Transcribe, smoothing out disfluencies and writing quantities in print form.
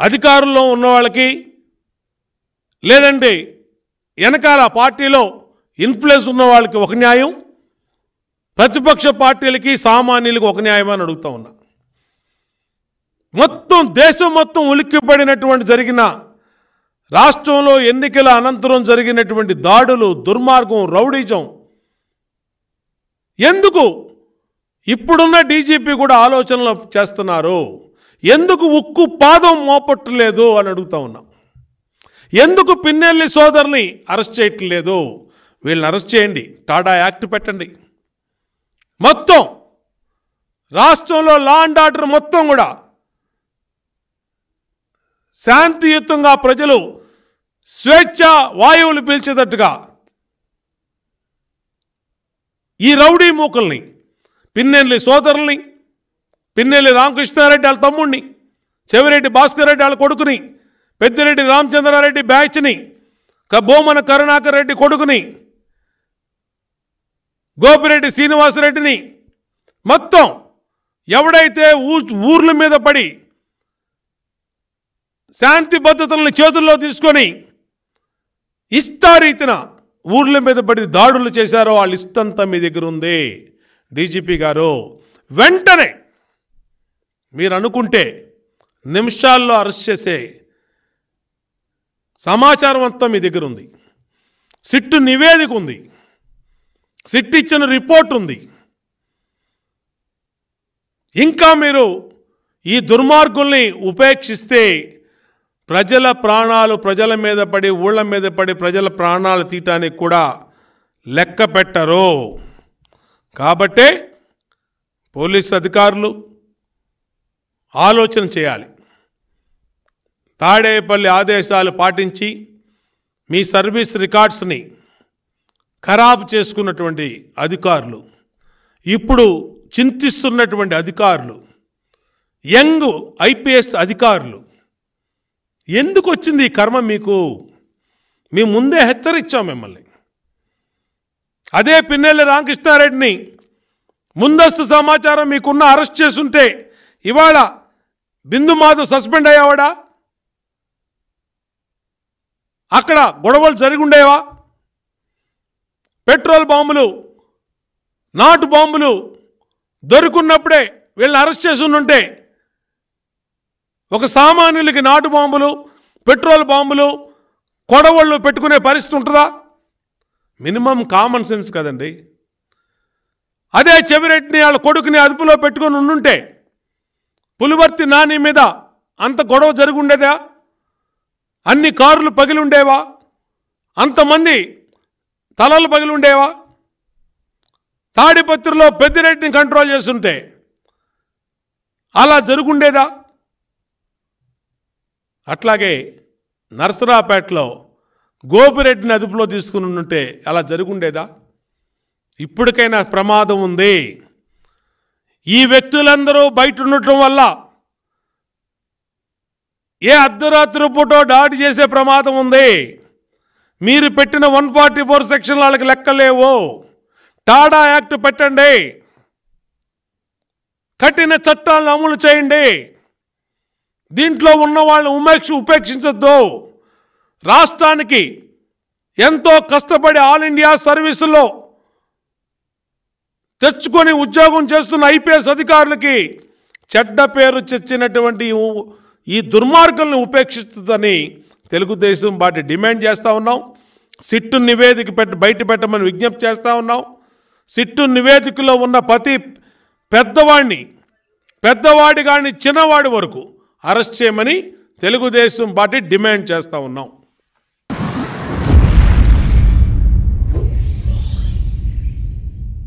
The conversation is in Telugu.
అధికారంలో ఉన్న వాళ్ళకి లేదంటే వెనకాల పార్టీలో ఇన్ఫ్లుయెన్స్ ఉన్న వాళ్ళకి ఒక న్యాయం, ప్రతిపక్ష పార్టీలకి సామాన్యులకి ఒక న్యాయం అని అడుగుతా ఉన్నా. మొత్తం దేశం మొత్తం ఉలిక్కిపడినటువంటి జరిగిన రాష్ట్రంలో ఎన్నికల అనంతరం జరిగినటువంటి దాడులు, దుర్మార్గం, రౌడీజం ఎందుకు ఇప్పుడున్న డీజీపీ కూడా ఆలోచనలు చేస్తున్నారు? ఎందుకు ఉక్కు పాదం మోపట్టలేదు అని అడుగుతా ఉన్నాం. ఎందుకు పిన్నెల్లి సోదరుని అరెస్ట్ చేయట్లేదు? వీళ్ళని అరెస్ట్ చేయండి, టాడా యాక్ట్ పెట్టండి. మొత్తం రాష్ట్రంలో లా అండ్ ఆర్డర్ మొత్తం కూడా శాంతియుతంగా ప్రజలు స్వేచ్ఛ వాయువులు పీల్చేటట్టుగా ఈ రౌడీ మూకల్ని, పిన్నెల్లి సోదరుల్ని, పిన్నెల్లి రామకృష్ణారెడ్డి వాళ్ళ తమ్ముడిని, చెవిరెడ్డి భాస్కర్ రెడ్డి వాళ్ళ కొడుకుని, పెద్దిరెడ్డి రామచంద్రారెడ్డి బ్యాచ్ని, బోమన కరుణాకర్ రెడ్డి కొడుకుని, గోపిరెడ్డి శ్రీనివాసరెడ్డిని, మొత్తం ఎవడైతే ఊర్ల మీద పడి శాంతి భద్రతలను చేతుల్లో తీసుకొని ఇష్టారీతిన ఊర్ల మీద పడి దాడులు చేశారో వాళ్ళ ఇష్టంతా మీ దగ్గర ఉంది. డీజీపీ గారు వెంటనే మీరు అనుకుంటే నిమిషాల్లో అరెస్ట్ చేసే సమాచారం అంతా మీ దగ్గర ఉంది. సిట్టు నివేదిక ఉంది, సిట్ ఇచ్చిన రిపోర్ట్ ఉంది. ఇంకా మీరు ఈ దుర్మార్గుల్ని ఉపేక్షిస్తే ప్రజల ప్రాణాలు ప్రజల మీద పడి, ఊళ్ళ మీద పడి ప్రజల ప్రాణాలు తీయటానికి కూడా లెక్క పెట్టరు. కాబట్టే పోలీస్ అధికారులు ఆలోచన చేయాలి. తాడేపల్లి ఆదేశాలు పాటించి మీ సర్వీస్ రికార్డ్స్ని ఖరాబు చేసుకున్నటువంటి అధికారులు, ఇప్పుడు చింతిస్తున్నటువంటి అధికారులు, యంగ్ ఐపీఎస్ అధికారులు, ఎందుకు వచ్చింది ఈ కర్మ మీకు? మీ ముందే హెచ్చరించాం మిమ్మల్ని. అదే పిన్నెల్లి రామకృష్ణారెడ్డిని ముందస్తు సమాచారం మీకున్న అరెస్ట్ చేసుంటే ఇవాళ బిందు మాధవ్ సస్పెండ్ అయ్యేవాడా? అక్కడ గొడవలు జరిగి ఉండేవా? పెట్రోల్ బాంబులు, నాటు బాంబులు దొరుకున్నప్పుడే వీళ్ళని అరెస్ట్ చేసి ఉంటే ఒక సామాన్యులకి నాటు బాంబులు, పెట్రోల్ బాంబులు, కొడవళ్ళు పెట్టుకునే పరిస్థితి ఉంటుందా? మినిమం కామన్ సెన్స్ కదండి. అదే చెవిరెడ్డిని వాళ్ళ కొడుకుని అదుపులో పెట్టుకొని ఉండుంటే పులివర్తి నాని మీద అంత గొడవ జరిగి ఉండేదా? అన్ని కార్లు పగిలి ఉండేవా? అంతమంది తలలు పగిలి ఉండేవా? తాడిపత్రిలో పెద్దిరెడ్డిని కంట్రోల్ చేస్తుంటే అలా జరుగుండేదా? అట్లాగే నర్సరాపేటలో గోపిరెడ్డిని అదుపులో తీసుకుని ఉంటే అలా జరుగుండేదా? ఇప్పటికైనా ప్రమాదం ఉంది. ఈ వ్యక్తులందరూ బయట ఉండటం వల్ల ఏ అర్ధరాత్రి పూటో దాడి చేసే ప్రమాదం ఉంది. మీరు పెట్టిన 144 సెక్షన్ వాళ్ళకి లెక్కలేవు. టాడా యాక్ట్ పెట్టండి, కఠిన చట్టాలను అమలు చేయండి. దీంట్లో ఉన్న వాళ్ళని ఉపేక్షించొద్దు. రాష్ట్రానికి ఎంతో కష్టపడి ఆల్ ఇండియా సర్వీసుల్లో తెచ్చుకొని ఉద్యోగం చేస్తున్న ఐపీఎస్ అధికారులకి చెడ్డ పేరు తెచ్చినటువంటి ఈ దుర్మార్గులను ఉపేక్షిస్తుందని తెలుగుదేశం పార్టీ డిమాండ్ చేస్తూ ఉన్నాం. సిట్టు నివేదిక బయట పెట్టమని విజ్ఞప్తి చేస్తూ ఉన్నాం. సిట్టు నివేదికలో ఉన్న ప్రతి పెద్దవాడి కానీ చిన్నవాడి వరకు అరెస్ట్ చేయమని తెలుగుదేశం పార్టీ డిమాండ్ చేస్తూ ఉన్నాం.